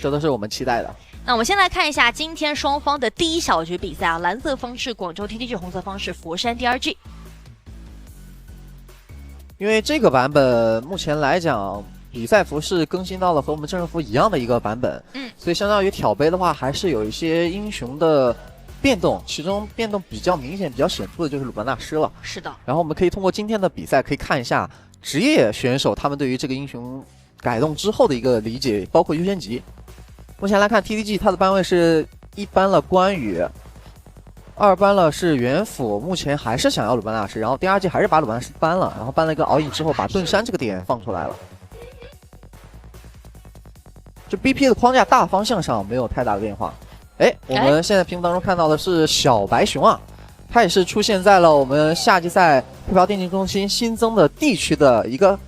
这都是我们期待的。那我们先来看一下今天双方的第一小局比赛啊，蓝色方是广州 TTG， 红色方是佛山 DRG。因为这个版本目前来讲，比赛服是更新到了和我们正式服一样的一个版本，所以相当于挑杯的话，还是有一些英雄的变动，其中变动比较明显、比较显著的就是鲁班纳诗了。是的。然后我们可以通过今天的比赛，可以看一下职业选手他们对于这个英雄改动之后的一个理解，包括优先级。目前来看 ，TTG 它的班位是一班了关羽。二班了是元辅，目前还是想要鲁班纳诗，然后第二季还是把鲁班纳诗搬了，然后搬了一个敖影之后，把盾山这个点放出来了。就 BP 的框架大方向上没有太大的变化。哎，我们现在屏幕当中看到的是小白熊啊，它也是出现在了我们夏季赛配票电竞中心新增的地区的一个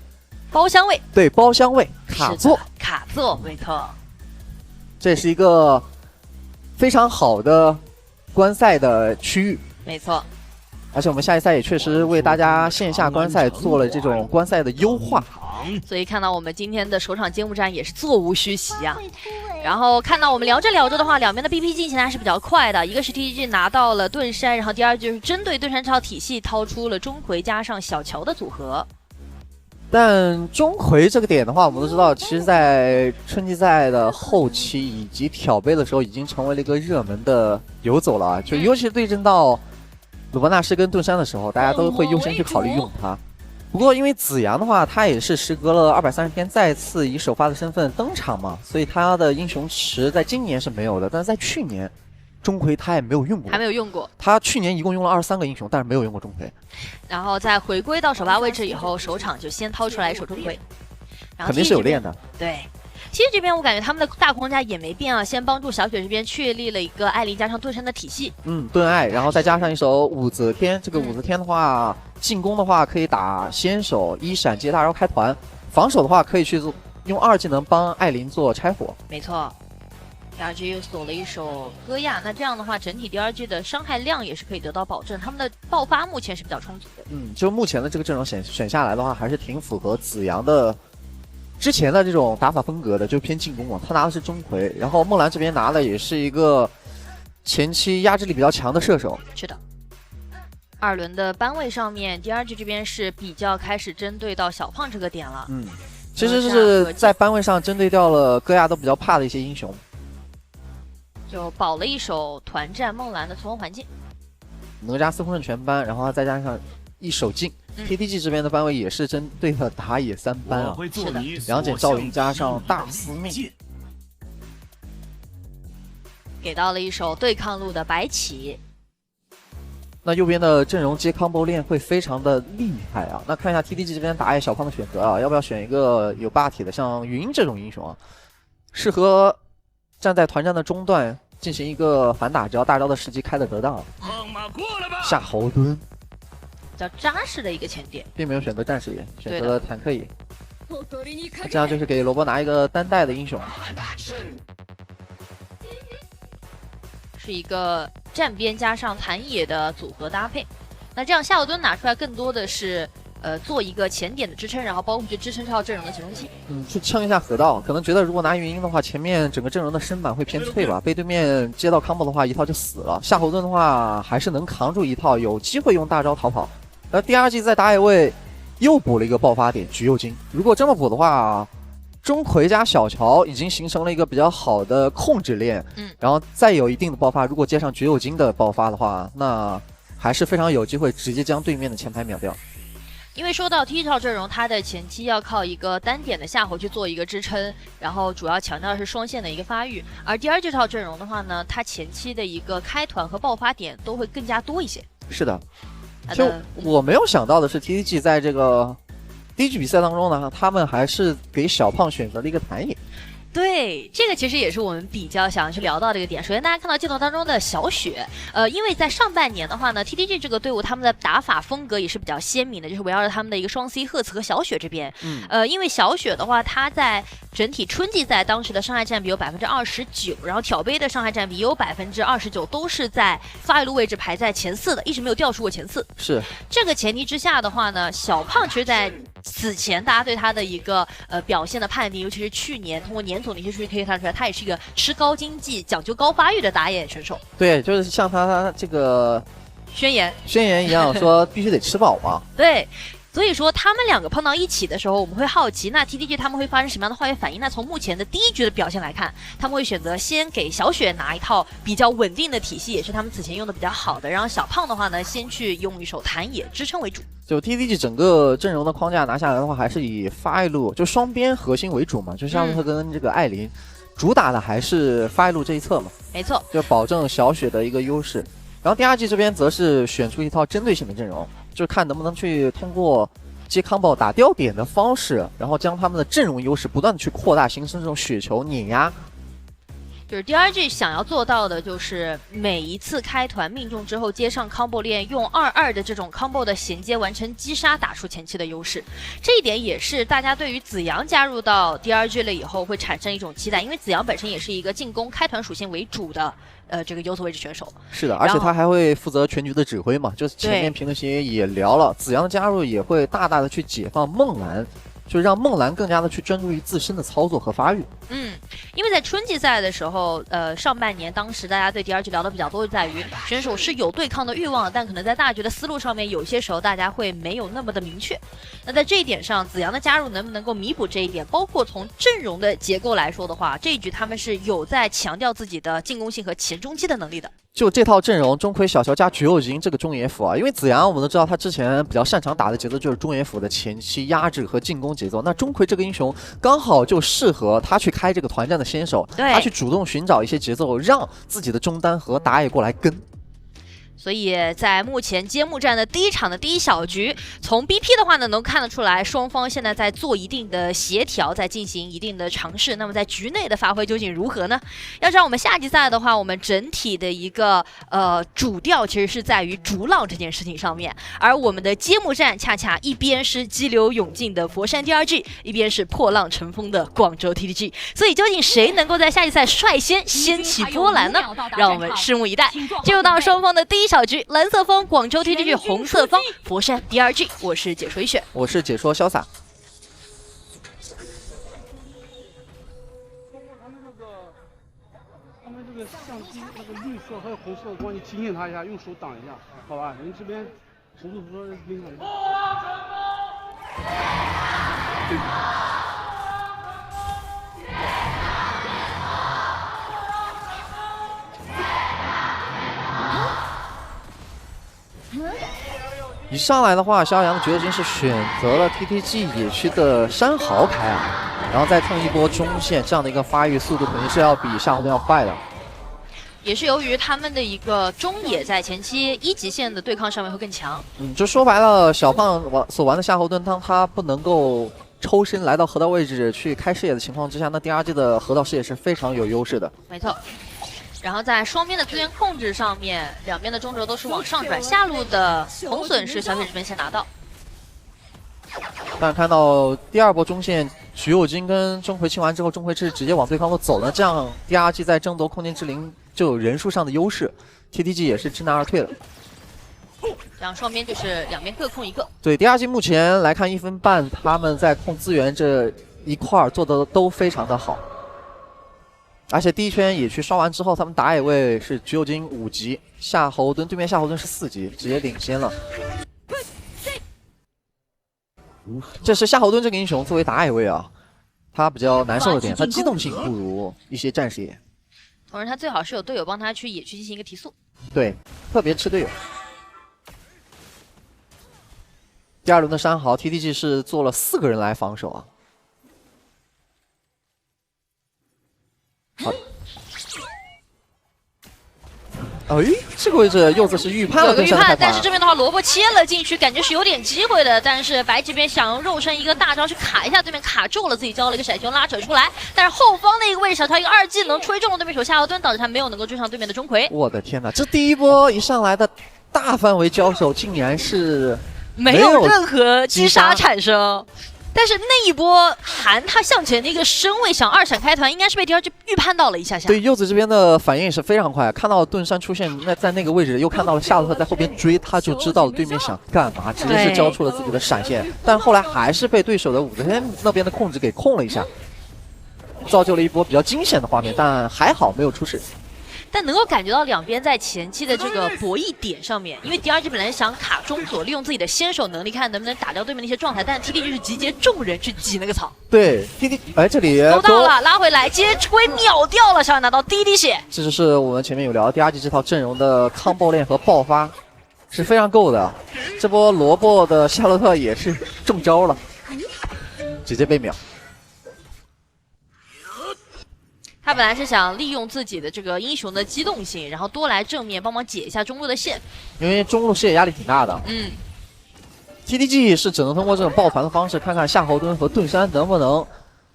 包厢位。对，包厢位卡座，卡座，没错。这是一个非常好的观赛的区域，没错。而且我们下一赛也确实为大家线下观赛做了这种观赛的优化，所以看到我们今天的首场揭幕战也是座无虚席啊。然后看到我们聊着聊着的话，两边的 BP 进行的还是比较快的，一个是 TTG 拿到了盾山，然后第二就是针对盾山这套体系掏出了钟馗加上小乔的组合。但钟馗这个点的话，我们都知道，其实在春季赛的后期以及挑杯的时候，已经成为了一个热门的游走了啊。就尤其是对阵到鲁班纳诗跟盾山的时候，大家都会优先去考虑用它。不过因为子阳的话，他也是时隔了230天再次以首发的身份登场嘛，所以他的英雄池在今年是没有的，但是在去年钟馗他也没有用过，还没有用过。他去年一共用了23个英雄，但是没有用过钟馗。然后在回归到首发位置以后，首场就先掏出来一手钟馗，然后肯定是有练的。对，其实这边我感觉他们的大框架也没变啊，先帮助小雪这边确立了一个艾琳加上盾山的体系。盾艾，然后再加上一手武则天。这个武则天的话，进攻的话可以打先手一闪接大招开团，防守的话可以去用2技能帮艾琳做拆火。没错。DRG 又锁了一手戈亚，那这样的话，整体 DRG 的伤害量也是可以得到保证，他们的爆发目前是比较充足的。就目前的这个阵容选下来的话，还是挺符合子阳的之前的这种打法风格的，就偏进攻嘛。他拿的是钟馗，然后梦兰这边拿的也是一个前期压制力比较强的射手。是的。2轮的班位上面 ，DRG 这边是比较开始针对到小胖这个点了。其实是在班位上针对掉了戈亚都比较怕的一些英雄。就保了一手团战梦兰的从容环境，哪吒司空刃全班，然后再加上一手劲。TTG 这边的班位也是针对了打野3班啊，是的，两剪赵云加上大司命，给到了一手对抗路的白起。那右边的阵容接 combo 链会非常的厉害啊。那看一下 TTG 这边打野小胖的选择啊，要不要选一个有霸体的，像云这种英雄啊，适合站在团战的中段进行一个反打，只要大招的时机开得得当。夏侯惇比较扎实的一个前点，并没有选择战士野，选择了坦克野。这样就是给罗伯拿一个单带的英雄，是一个站边加上坦野的组合搭配。那这样夏侯惇拿出来更多的是做一个前点的支撑，然后包括去支撑这套阵容的集中器。去撑一下河道。可能觉得如果拿云鹰的话，前面整个阵容的身板会偏脆吧，被对面接到 combo 的话，一套就死了。夏侯惇的话还是能扛住一套，有机会用大招逃跑。而第二季在打野位又补了一个爆发点橘右京，如果这么补的话，钟馗加小乔已经形成了一个比较好的控制链，然后再有一定的爆发，如果接上橘右京的爆发的话，那还是非常有机会直接将对面的前排秒掉。因为说到第一套阵容，它的前期要靠一个单点的夏侯去做一个支撑，然后主要强调的是双线的一个发育。而第二这套阵容的话呢，它前期的一个开团和爆发点都会更加多一些。是的，就我没有想到的是 ，TTG 在这个第一局比赛当中呢，他们还是给小胖选择了一个坦野。对，这个其实也是我们比较想去聊到这个点。首先，大家看到镜头当中的小雪，因为在上半年的话呢 ，TTG 这个队伍他们的打法风格也是比较鲜明的，就是围绕着他们的一个双 C 赫兹和小雪这边。因为小雪的话，她在整体春季赛当时的伤害占比有29%，然后挑杯的伤害占比也有29%，都是在发育路位置排在前4的，一直没有掉出过前4。是这个前提之下的话呢，小胖其实在此前大家对他的一个表现的判定，尤其是去年通过年总的一些数据可以看出来，他也是一个吃高经济、讲究高发育的打野选手。对，就是像他这个宣言一样，说必须得吃饱嘛。对。所以说他们两个碰到一起的时候，我们会好奇，那 TTG 他们会发生什么样的化学反应？那从目前的第一局的表现来看，他们会选择先给小雪拿一套比较稳定的体系，也是他们此前用的比较好的。然后小胖的话呢，先去用一手弹野支撑为主。就 TTG 整个阵容的框架拿下来的话，还是以发一路就双边核心为主嘛，就像他跟这个艾琳，主打的还是发一路这一侧嘛。没错，就保证小雪的一个优势。然后第二季这边则是选出一套针对性的阵容。就看能不能去通过接 combo 打掉点的方式，然后将他们的阵容优势不断的去扩大，形成这种雪球碾压。就是 DRG 想要做到的，就是每一次开团命中之后接上 combo 链，用2-2的这种 combo 的衔接完成击杀，打出前期的优势。这一点也是大家对于子阳加入到 DRG 了以后会产生一种期待，因为子阳本身也是一个进攻开团属性为主的。这个优所位置选手是的，而且他还会负责全局的指挥嘛，就是前面评论区也聊了，子阳的加入也会大大的去解放梦蓝，就让梦蓝更加的去专注于自身的操作和发育。因为在春季赛的时候，上半年当时大家对DRG聊的比较多，就在于选手是有对抗的欲望，但可能在大局的思路上面，有些时候大家会没有那么的明确。那在这一点上，子阳的加入能不能够弥补这一点？包括从阵容的结构来说的话，这一局他们是有在强调自己的进攻性和前中期的能力的。就这套阵容，钟馗、小乔加橘右京这个中野辅啊，因为子阳我们都知道他之前比较擅长打的节奏就是中野辅的前期压制和进攻节奏。那钟馗这个英雄刚好就适合他去开这个团战的先手，他去主动寻找一些节奏，让自己的中单和打野过来跟。所以在目前揭幕战的第一场的第一小局，从 BP 的话呢，能看得出来双方现在在做一定的协调，在进行一定的尝试。那么在局内的发挥究竟如何呢？要知道我们夏季赛的话，我们整体的一个主调其实是在于逐浪这件事情上面，而我们的揭幕战恰恰一边是激流勇进的佛山 DRG， 一边是破浪乘风的广州 TTG。所以究竟谁能够在夏季赛率先掀起波澜呢？让我们拭目以待。进入到双方的第一小局，蓝色方广州 TTG， 红色方佛山 DRG。我是解说一雪，我是解说潇洒。他们这个相机那个绿色还有红色的光，你提醒他一下，用手挡一下，好吧？您这边红色说拎上一下。一上来的话，逍遥的橘右京是选择了 TTG 野区的山豪开啊，然后再蹭一波中线，这样的一个发育速度肯定是要比夏侯惇要快的。也是由于他们的一个中野在前期1级线的对抗上面会更强。就说白了，小胖所玩的夏侯惇，当他不能够抽身来到河道位置去开视野的情况之下，那第二季的河道视野是非常有优势的。没错。然后在双边的资源控制上面，两边的中轴都是往上转，下路的红损是小雪这边先拿到。但看到第二波中线，橘右京跟钟馗清完之后，钟馗是直接往对方路走了，这样第二季在争夺空间之灵就有人数上的优势 ，TTG 也是知难而退了。这样双边就是两边各控一个。对，第二季目前来看1分半，他们在控资源这一块做的都非常的好。而且第一圈野区刷完之后，他们打野位是橘右京5级，夏侯惇对面夏侯惇是4级，直接领先了。这是夏侯惇这个英雄作为打野位啊，他比较难受的点，他机动性不如一些战士野。同时他最好是有队友帮他去野区进行一个提速。对，特别吃队友。第二轮的山豪 ，TTG 是做了4个人来防守啊。好，哎，这个位置柚子是预判了，有个预判，但是这边的话萝卜切了进去，感觉是有点机会的。但是白这边想用肉身一个大招去卡一下对面，卡住了，自己交了一个闪胸拉扯出来。但是后方那个位置小乔一个2技能吹中了对面手夏侯惇，导致他没有能够追上对面的钟馗。我的天哪，这第一波一上来的大范围交手，竟然是没有任何击杀产生。但是那一波韩他向前的一个身位想2闪开团，应该是被第二局预判到了一下下。对，柚子这边的反应也是非常快，看到盾山出现在那个位置，又看到了夏洛特在后边追，他就知道了对面想干嘛，直接是交出了自己的闪现，但后来还是被对手的武则天那边的控制给控了一下，造就了一波比较惊险的画面，但还好没有出事。但能够感觉到两边在前期的这个博弈点上面，因为第二局本来想卡中左，利用自己的先手能力，看能不能打掉对面的一些状态，但 TD 就是集结众人去挤那个草。对 TD， 哎，这里都到了，拉回来，接锤秒掉了，小野拿到第一滴血。这就是我们前面有聊第二季这套阵容的combo链和爆发是非常够的。这波萝卜的夏洛特也是中招了，直接被秒。他本来是想利用自己的这个英雄的机动性，然后多来正面帮忙解一下中路的线，因为中路视野压力挺大的。TDG 是只能通过这种抱团的方式，看看夏侯惇和盾山能不能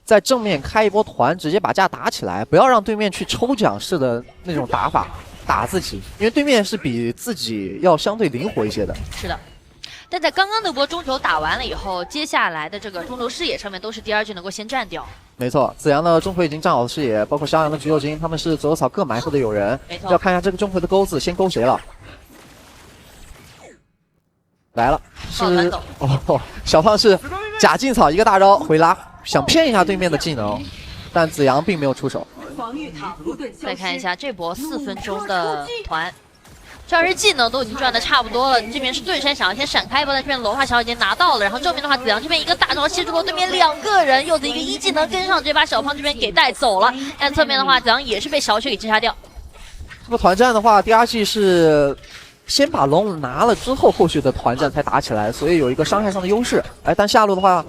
在正面开一波团，直接把架打起来，不要让对面去抽奖式的那种打法打自己，因为对面是比自己要相对灵活一些的。是的。但在刚刚那波中球打完了以后，接下来的这个中流视野上面都是第二局能够先占掉。没错，子阳的中回已经站好了视野，包括襄阳的橘右京，他们是左右草各埋伏的友人。没错，要看一下这个中回的钩子先勾谁了。来了，是哦，小胖是假进草一个大招回拉，想骗一下对面的技能，但子阳并没有出手。再看一下这波4分钟的团。这2人技能都已经赚的差不多了，这边是盾山想要先闪开一波，但这边龙化桥已经拿到了，然后正面的话子阳这边一个大招吸住了对面2个人，柚子一个1技能跟上，直接把小胖这边给带走了。但侧面的话子阳也是被小雪给击杀掉。这个团战的话，第二季是先把龙拿了之后，后续的团战才打起来，所以有一个伤害上的优势。哎，但下路的话，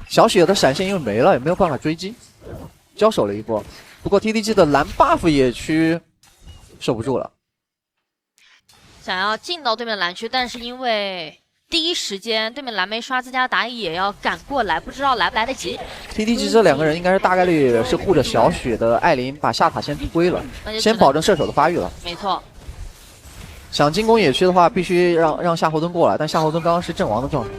小雪的闪现因为没了，也没有办法追击，交手了一波。不过 TDG 的蓝 buff 野区守不住了。想要进到对面蓝区，但是因为第一时间对面蓝莓刷自家打野要赶过来，不知道来不来得及。TDG 这2个人应该是大概率是护着小雪的艾琳把下塔先推了，先保证射手的发育了。没错。想进攻野区的话，必须让夏侯惇过来，但夏侯惇刚刚是阵亡的状态。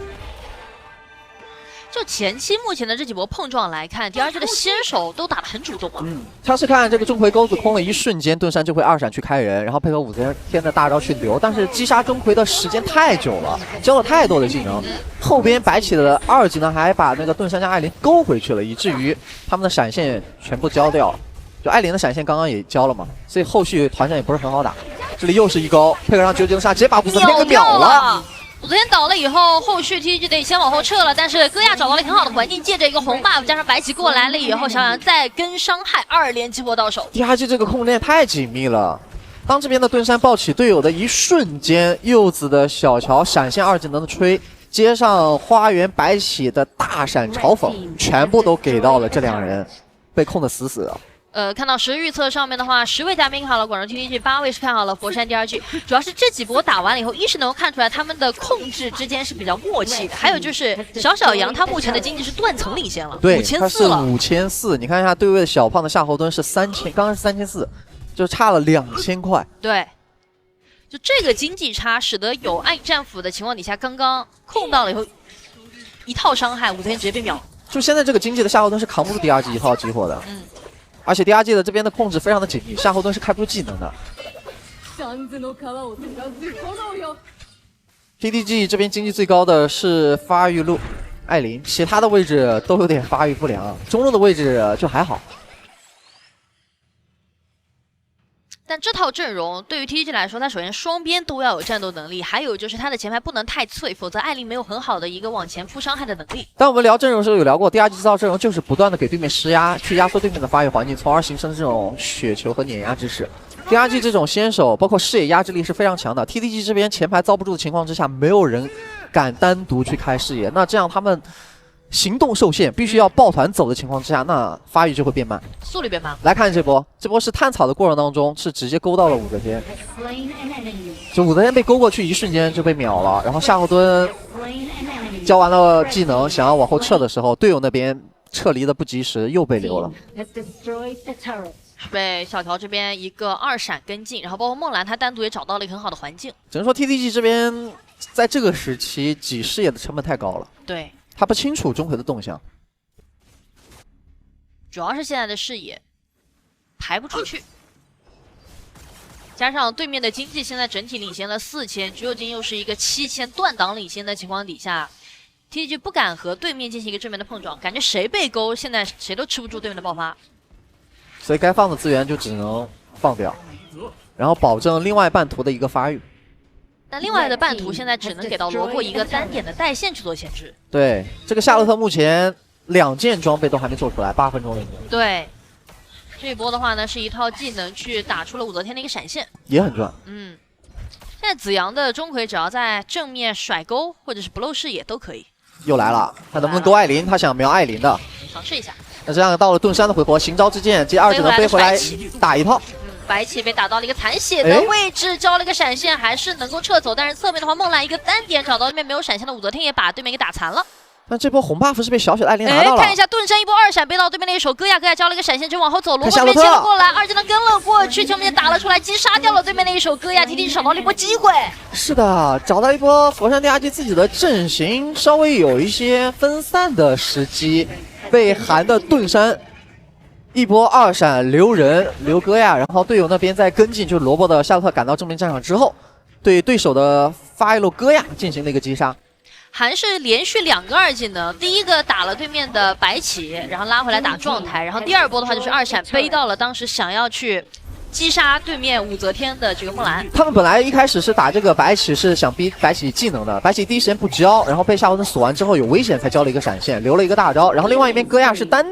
就前期目前的这几波碰撞来看，第二局的先手都打得很主动啊。他是看这个钟馗钩子空了一瞬间，盾山就会2闪去开人，然后配合武则天的大招去留，但是击杀钟馗的时间太久了，交了太多的技能，后边白起的2技能还把那个盾山加艾琳勾回去了，以至于他们的闪现全部交掉了。就艾琳的闪现刚刚也交了嘛，所以后续团战也不是很好打。这里又是一勾，配合上九九杀，直接把武则天给秒了。武则天倒了以后，后续 TDG 得先往后撤了，但是戈亚找到了很好的环境，借着一个红 buff 加上白起过来了以后，小杨再跟伤害2连击破到手。第二季这个控链太紧密了，当这边的盾山抱起队友的一瞬间，柚子的小乔闪现2技能的吹，接上花园白起的大闪嘲讽，全部都给到了这2人，被控的死死的。看到实预测上面的话，10位嘉宾看好了广州 TDG， 8位是看好了佛山第二季。主要是这几波打完了以后，一是能够看出来他们的控制之间是比较默契的，还有就是小杨他目前的经济是断层领先了，对5400了，5400。你看一下对位的小胖的夏侯惇是3000，刚刚是3400，就差了2000块。对，就这个经济差，使得有暗影战斧的情况底下，刚刚控到了以后，一套伤害，武则天直接被秒。就现在这个经济的夏侯惇是扛不住第二季一套激活的。而且第二季的这边的控制非常的紧密，夏侯惇是开不出技能的。TDG 这边经济最高的是发育路艾琳，其他的位置都有点发育不良，中路的位置就还好。但这套阵容对于 TDG 来说，它首先双边都要有战斗能力，还有就是它的前排不能太脆，否则艾琳没有很好的一个往前扑伤害的能力。但我们聊阵容的时候有聊过，第二季这套阵容就是不断的给对面施压，去压缩对面的发育环境，从而形成这种雪球和碾压之势。第二季这种先手包括视野压制力是非常强的 ，TDG 这边前排遭不住的情况之下，没有人敢单独去开视野，那这样他们行动受限，必须要抱团走的情况之下，那发育就会变慢，速率变慢。来看这波，这波是探草的过程当中是直接勾到了武则天，就武则天被勾过去一瞬间就被秒了，然后夏侯惇交完了技能，想要往后撤的时候，队友那边撤离的不及时，又被留了。被小乔这边一个2闪跟进，然后包括梦兰她单独也找到了一个很好的环境。只能说 TDG 这边在这个时期挤视野的成本太高了。对，他不清楚钟馗的动向，主要是现在的视野排不出去，加上对面的经济现在整体领先了4000，橘右京又是一个7000断档领先的情况底下。TTG 不敢和对面进行一个正面的碰撞，感觉谁被勾，现在谁都吃不住对面的爆发，所以该放的资源就只能放掉，然后保证另外半图的一个发育。那另外的半图现在只能给到萝卜一个单点的带线去做牵制。对，这个夏洛特目前2件装备都还没做出来，8分钟里面。对，这一波的话呢，是一套技能去打出了武则天的一个闪现，也很赚。嗯，现在紫阳的钟馗只要在正面甩钩或者是不露视野都可以。又来了，他能不能勾艾琳？他想瞄艾琳的，尝试一下。那这样到了盾山的回合，行招之剑，接二只能飞回来打一套。白起被打到了一个残血的位置，交了一个闪现，还是能够撤走。但是侧面的话，梦兰一个单点找到对面没有闪现的武则天，也把对面给打残了。但这波红 buff 是被小雪的艾琳拿到了。看一下盾山一波2闪背到对面的一手，戈亚交了一个闪现，就往后走，萝卜这边接了过来，二技能跟了过去，前面打了出来，击杀掉了对面的一手，戈亚 TTG 找到了一波机会。是的，找到一波佛山 DRG 自己的阵型稍微有一些分散的时机，被韩的盾山一波2闪留人留戈亚，然后队友那边再跟进，就是萝卜的夏洛特赶到正面战场之后，对对手的发一路戈亚进行了一个击杀。韩是连续2个2技能，第一个打了对面的白起，然后拉回来打状态，然后第二波的话就是2闪背到了当时想要去击杀对面武则天的这个梦兰。他们本来一开始是打这个白起，是想逼白起技能的，白起第一时间不交，然后被夏洛特锁完之后有危险才交了一个闪现，留了一个大招，然后另外一边戈亚是单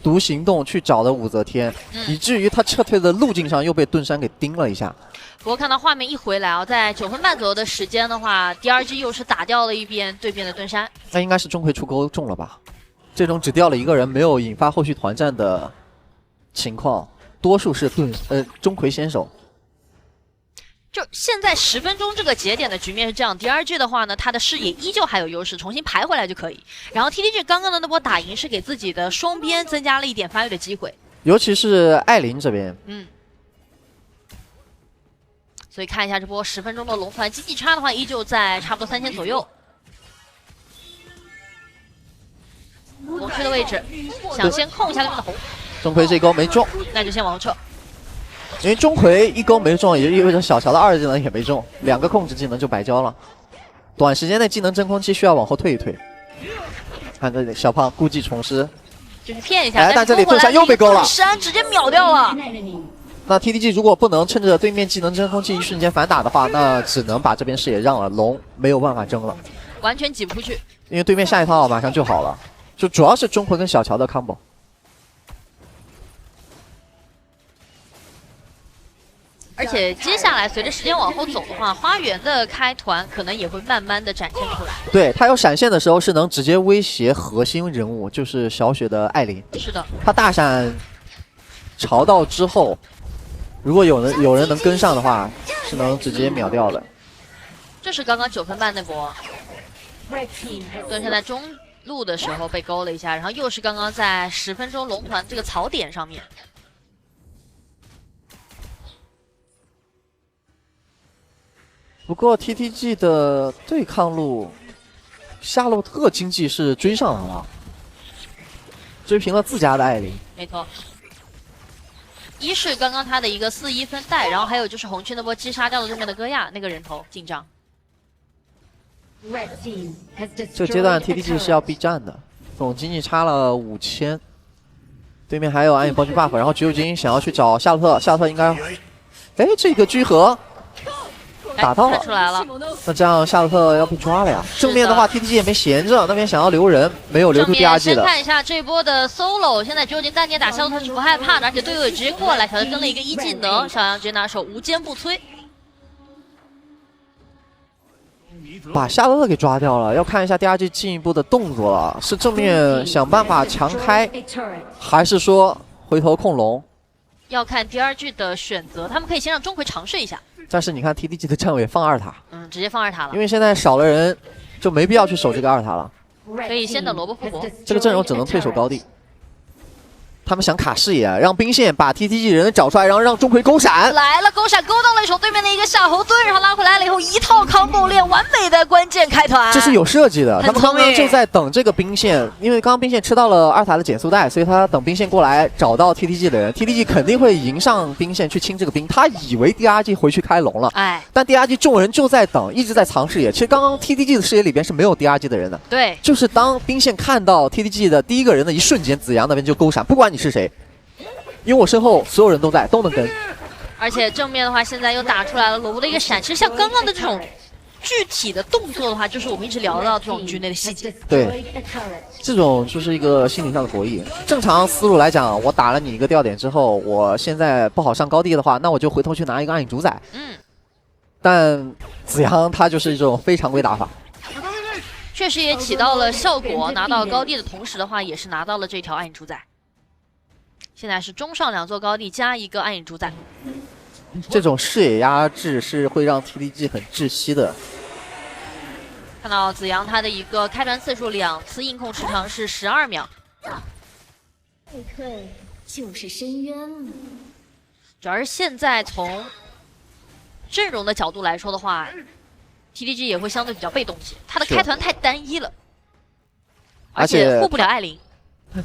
独行动去找的武则天，以至于他撤退的路径上又被盾山给盯了一下。不过看到画面一回来啊，在9分半左右的时间的话，DRG 又是打掉了一边对面的盾山。那应该是钟馗出钩中了吧？这种只掉了一个人没有引发后续团战的情况，多数是钟馗先手。就现在10分钟这个节点的局面是这样 ，DRG 的话呢，他的视野依旧还有优势，重新排回来就可以。然后 TTG 刚刚的那波打赢是给自己的双边增加了一点发育的机会，尤其是艾琳这边，所以看一下这波10分钟的龙团经济差的话，依旧在差不多3000左右。红区的位置，想先控一下对面的红。钟馗这一钩没中，那就先往后撤。因为钟馗一钩没中，也就意味着小乔的2技能也没中，2个控制技能就白交了。短时间内技能真空期需要往后退一退。看这里，小胖故技重施，就是骗一下，但这里盾山又被勾了，盾山直接秒掉了。那 TTG 如果不能趁着对面技能真空期一瞬间反打的话，那只能把这边视野让了，龙没有办法争了，完全挤不出去。因为对面下一套马上就好了，就主要是钟馗跟小乔的 combo。而且接下来随着时间往后走的话，花园的开团可能也会慢慢的展现出来。对，他有闪现的时候是能直接威胁核心人物，就是小雪的艾琳。是的，他大闪朝到之后，如果有人能跟上的话，是能直接秒掉的。这是刚刚9分半那波，盾山在中路的时候被勾了一下，然后又是刚刚在10分钟龙团这个槽点上面。不过 TTG 的对抗路，夏洛特经济是追上来了，追平了自家的艾琳。没错，一是刚刚他的一个4-1分带，然后还有就是红区那波击杀掉了对面的戈亚那个人头进账。这个阶段 TTG 是要避战的，总经济差了5000，对面还有暗影暴君 buff， 然后橘右京想要去找夏洛特，夏洛特应该，哎，这个居合。打到了，出来了。那这样夏洛特要被抓了呀。正面的话 ，TTG 也没闲着，那边想要留人，没有留住 DRG 的。先看一下这波的 solo， 现在橘右京单点打夏洛特是不害怕的，而且队友也直接过来，小杨跟了一个1技能，小杨直接拿手无坚不摧，把夏洛特给抓掉了。要看一下 DRG 进一步的动作了，是正面想办法强开，还是说回头控龙？要看 DRG 的选择，他们可以先让钟馗尝试一下。但是你看 TTG 的站位放2塔，直接放2塔了，因为现在少了人，就没必要去守这个2塔了。可以先等萝卜复活，这个阵容只能退守高地。他们想卡视野，让兵线把 TTG 人找出来，然后让钟馗勾闪。来了，勾闪勾到了一手对面的一个夏侯惇，然后拉回来了以后，一套 combo 链完美的关键开团。这是有设计的，很他们刚刚就在等这个兵线，因为刚刚兵线吃到了2塔的减速带，所以他等兵线过来找到 TTG 的人 ，TTG 肯定会迎上兵线去清这个兵。他以为 DRG 回去开龙了，哎，但 DRG 众人就在等，一直在藏视野。其实刚刚 TTG 的视野里边是没有 DRG 的人的，对，就是当兵线看到 TTG 的第一个人的一瞬间，子阳那边就勾闪，不管你是谁，因为我身后所有人都在，都能跟。而且正面的话，现在又打出来了罗布的一个闪。其实像刚刚的这种具体的动作的话，就是我们一直聊到这种局内的细节。对，这种就是一个心理上的博弈。正常思路来讲，我打了你一个吊点之后，我现在不好上高地的话，那我就回头去拿一个暗影主宰。但子阳他就是一种非常规打法。确实也起到了效果，拿到高地的同时的话，也是拿到了这条暗影主宰。现在是中上2座高地加一个暗影主宰，这种视野压制是会让 TDG 很窒息的。看到子阳他的一个开团次数2次，硬控时长是12秒。被困就是深渊了。主要是现在从阵容的角度来说的话，TDG 也会相对比较被动一些，他的开团太单一了，而且护不了艾琳。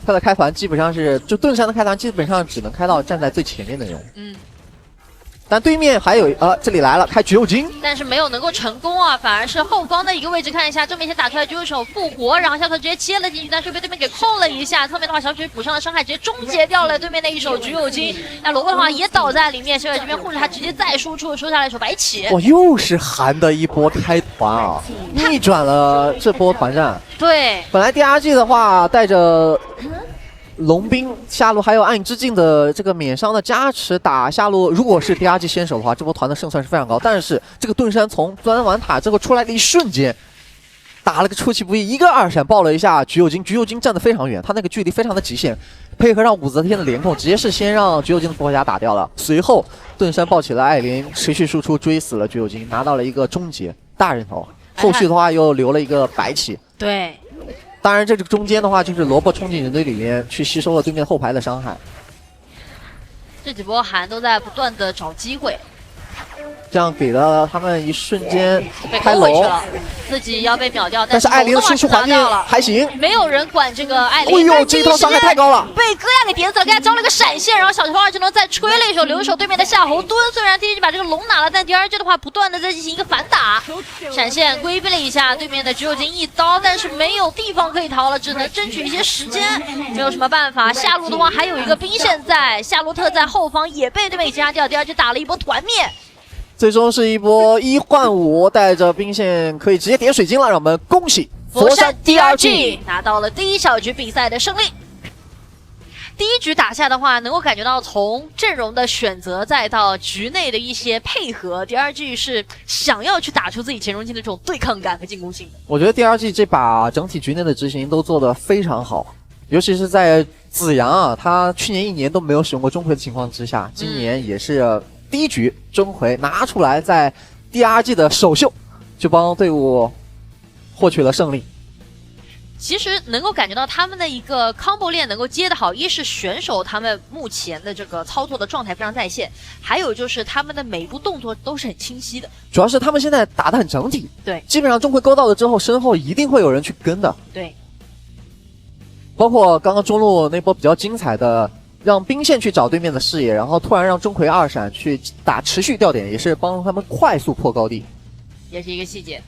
他的开团基本上是，就盾山的开团基本上只能开到站在最前面的人。但对面还有这里来了，开橘右京，但是没有能够成功啊，反而是后方的一个位置，看一下正面先打出来橘右手复活，然后下头直接切了进去，但是被对面给控了一下。侧面的话，小雪补上了伤害，直接终结掉了对面的一手橘右京。那萝卜的话也倒在里面，小雪这边护着他，直接再输出，收下来一手白起。哇，又是韩的一波开团啊，逆转了这波团战。对，本来 DRG 的话带着龙兵下路还有暗影之境的这个免伤的加持打下路，如果是 DRG 先手的话，这波团的胜算是非常高。但是这个盾山从钻完塔之后出来的一瞬间，打了个出其不意，一个2闪爆了一下橘右京，橘右京站得非常远，他那个距离非常的极限，配合上武则天的连控，直接是先让橘右京的复活甲打掉了。随后盾山抱起了艾琳，持续输出追死了橘右京，拿到了一个终结大人头。后续的话又留了一个白起。对。当然，这个中间的话，就是萝卜冲进人堆里面去吸收了对面后排的伤害。这几波韩都在不断的找机会，这样给了他们一瞬间被开龙，勾回去了，自己要被秒掉。但是艾琳的输出环境还行，没有人管这个艾琳。哎呦，这一套伤害太高了，被戈亚给点死了，给他招了个闪现，然后小球二技能再吹了一手，留一手对面的夏侯惇。虽然 TDG 把这个龙拿了，但 DRG 的话不断的在进行一个反打，闪现规避了一下对面的橘右京一刀，但是没有地方可以逃了，只能争取一些时间，没有什么办法。下路的话还有一个兵线在，夏洛特在后方也被对面给击杀掉 ，DRG 打了一波团灭。最终是一波1换5，带着兵线可以直接点水晶了，让我们恭喜佛山 DRG 拿到了第1小局比赛的胜利。第1局打下的话，能够感觉到从阵容的选择再到局内的一些配合 ，DRG 是想要去打出自己前中期的这种对抗感和进攻性的。我觉得 DRG 这把整体局内的执行都做得非常好，尤其是在子阳啊，他去年1年都没有使用过钟馗的情况之下，今年也是第1局钟馗拿出来，在 DRG 的首秀就帮队伍获取了胜利。其实能够感觉到他们的一个 combo 链能够接得好，一是选手他们目前的这个操作的状态非常在线，还有就是他们的每一步动作都是很清晰的。主要是他们现在打得很整体，对，基本上钟馗勾到了之后，身后一定会有人去跟的。对，包括刚刚中路那波比较精彩的，让兵线去找对面的视野，然后突然让钟馗2闪去打持续吊点，也是帮他们快速破高地，也是一个细节。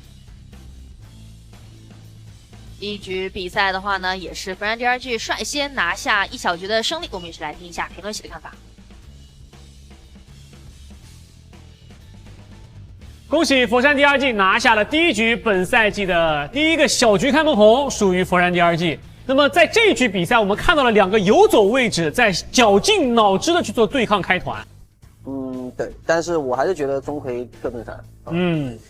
第1局比赛的话呢，也是佛山 DRG 率先拿下1小局的胜利。我们也是来听一下田东喜的看法。恭喜佛山 DRG 拿下了第1局本赛季的第1个小局开门红，属于佛山 DRG。那么在这一局比赛，我们看到了2个游走位置在绞尽脑汁的去做对抗开团。对，但是我还是觉得钟馗特盾山。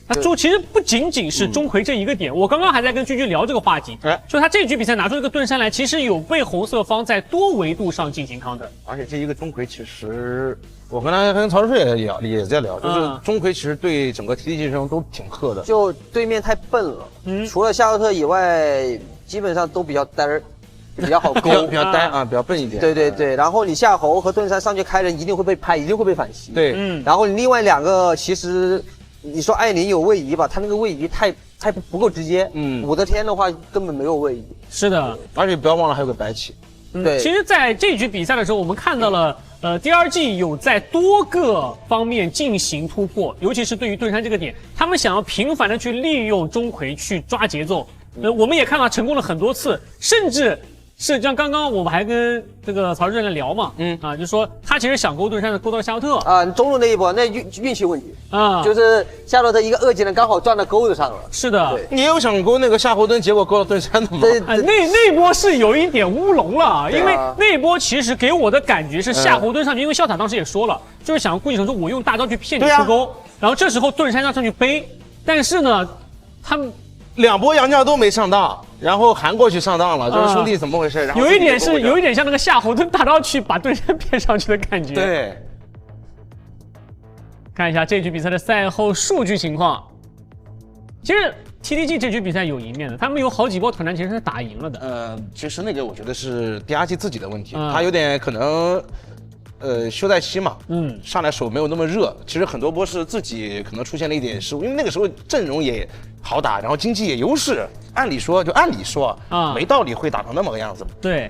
他其实不仅仅是钟馗这一个点，我刚刚还在跟君君聊这个话题，说他这局比赛拿出这个盾山来，其实有被红色方在多维度上进行 counter，而且这一个钟馗其实，我跟曹世也在聊，就是钟馗其实对整个 TDG 阵容都挺克的，就对面太笨了，除了夏洛特以外，基本上都比较单儿。比较好勾，比较呆啊，比较笨一点。对对对，然后你夏侯和盾山上去开人一定会被拍，一定会被反击。对，然后你另外2个其实你说艾琳有位移吧，他那个位移太不够直接。武则天的话根本没有位移。是的，而且不要忘了还有个白起。对，其实在这局比赛的时候，我们看到了。DRG 有在多个方面进行突破，尤其是对于盾山这个点，他们想要频繁的去利用钟馗去抓节奏。我们也看到成功了很多次，甚至是像刚刚我们还跟这个曹志在聊嘛，就说他其实想勾盾山的勾到夏洛特啊，中路那一波那运气问题啊，就是夏洛特一个2技能刚好撞到钩子上了。是的，你也有想勾那个夏侯惇，结果勾到盾山的吗？对，那波是有一点乌龙了，因为那波其实给我的感觉是夏侯惇上去，因为笑塔当时也说了，就是想故意说我用大招去骗你出钩，然后这时候盾山要上去背，但是呢，他们2波杨将都没上当。然后韩过去上当了，这是兄弟怎么回事？然后有一点像那个夏侯惇大招去把盾山骗上去的感觉。对，看一下这局比赛的赛后数据情况。其实 TDG 这局比赛有赢面的，他们有好几波团战其实是打赢了的。其实那个我觉得是 DRG 自己的问题，他有点可能。休赛期嘛，上来手没有那么热，其实很多波是自己可能出现了一点失误，因为那个时候阵容也好打，然后经济也优势，按理说啊，没道理会打成那么个样子。对，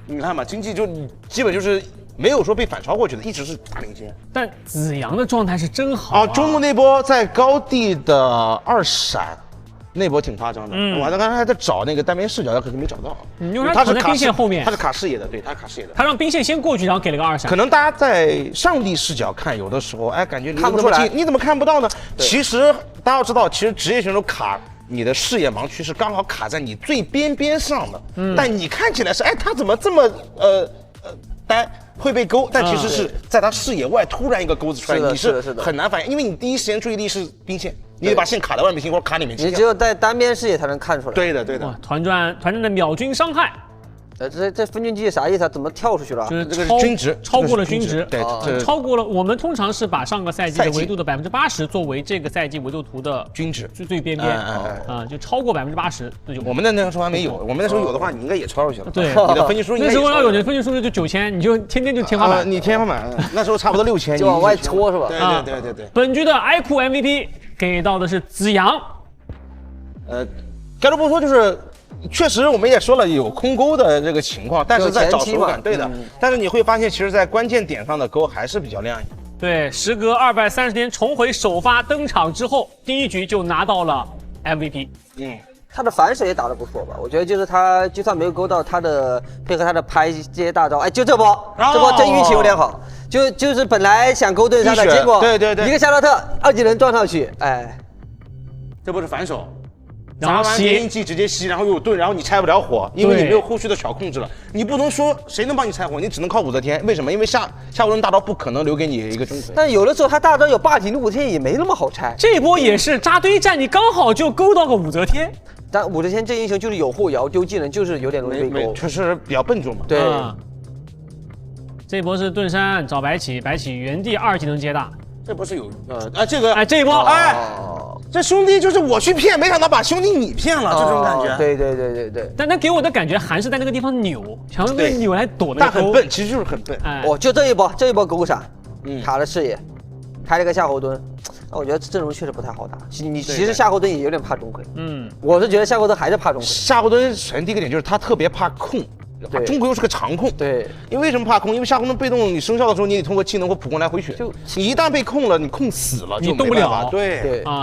你看嘛，经济就基本就是没有说被反超过去的，一直是大领先。但子阳的状态是真好啊，中路那波在高地的2闪。那波挺夸张的，我刚才还在找那个单边视角，可是没找到。因为他是兵线后面，他是卡视野的，对，他卡视野的。他让兵线先过去，然后给了个2闪。可能大家在上帝视角看，有的时候，感觉看不出来，你怎么看不到呢？其实大家要知道，其实职业选手卡你的视野盲区是刚好卡在你最边上的，但你看起来是，他怎么这么呆？会被勾，但其实是在他视野外突然一个钩子出来，你是很难反应，因为你第一时间注意力是兵线，你得把线卡在外面，或者卡里面。你只有在单边视野才能看出来。对的。团战的秒均伤害。这分军机啥意思啊？怎么跳出去了？就是这个是均值，超过了均值，对，超过了。我们通常是把上个赛季的维度的80%作为这个赛季维度图的均值，最边就超过80%，那就我们的那个时候还没有，我们那时候有的话，你应该也超过去了。对，你的分级数那时候要有你的分级数就9000，你就天天就天花板，你天花板，那时候差不多6000，就往外戳是吧？对。本局的 IQ MVP 给到的是子阳，该说不说就是。确实，我们也说了有空勾的这个情况，但是在找手感，对的。但是你会发现，其实，在关键点上的勾还是比较亮眼。对，时隔230天重回首发登场之后，第一局就拿到了 MVP。他的反手也打得不错吧？我觉得就是他就算没有勾到他的配合他的拍这些大招，就这波真运气有点好，就是本来想勾盾山的，结果对一个夏洛特2技能撞上去，这波是反手。然后吸印记直接吸，然后又有盾，然后你拆不了火，因为你没有后续的小控制了。你不能说谁能帮你拆火，你只能靠武则天。为什么？因为夏侯惇大招不可能留给你一个钟馗。但有的时候他大招有霸体，武则天也没那么好拆。这波也是扎堆战，你刚好就勾到个武则天。但武则天这英雄就是有后摇丢技能，就是有点容易被勾，确实比较笨重嘛。对。这波是盾山找白起，白起原地2技能接大。这波是有这一波这兄弟就是我去骗，没想到把兄弟你骗了，这种感觉。对。但他给我的感觉还是在那个地方扭，想用那个扭来躲那个。但很笨，其实就是很笨。就这一波勾闪，卡了视野，开了个夏侯惇。我觉得阵容确实不太好打。其实夏侯惇也有点怕钟馗。我是觉得夏侯惇还是怕钟馗。夏侯惇首先第一个点就是他特别怕控。钟馗又是个长控，对，因为为什么怕控？因为夏侯惇被动，你生效的时候，你得通过技能或普攻来回血。你一旦被控了，你控死了，你动不了。对啊。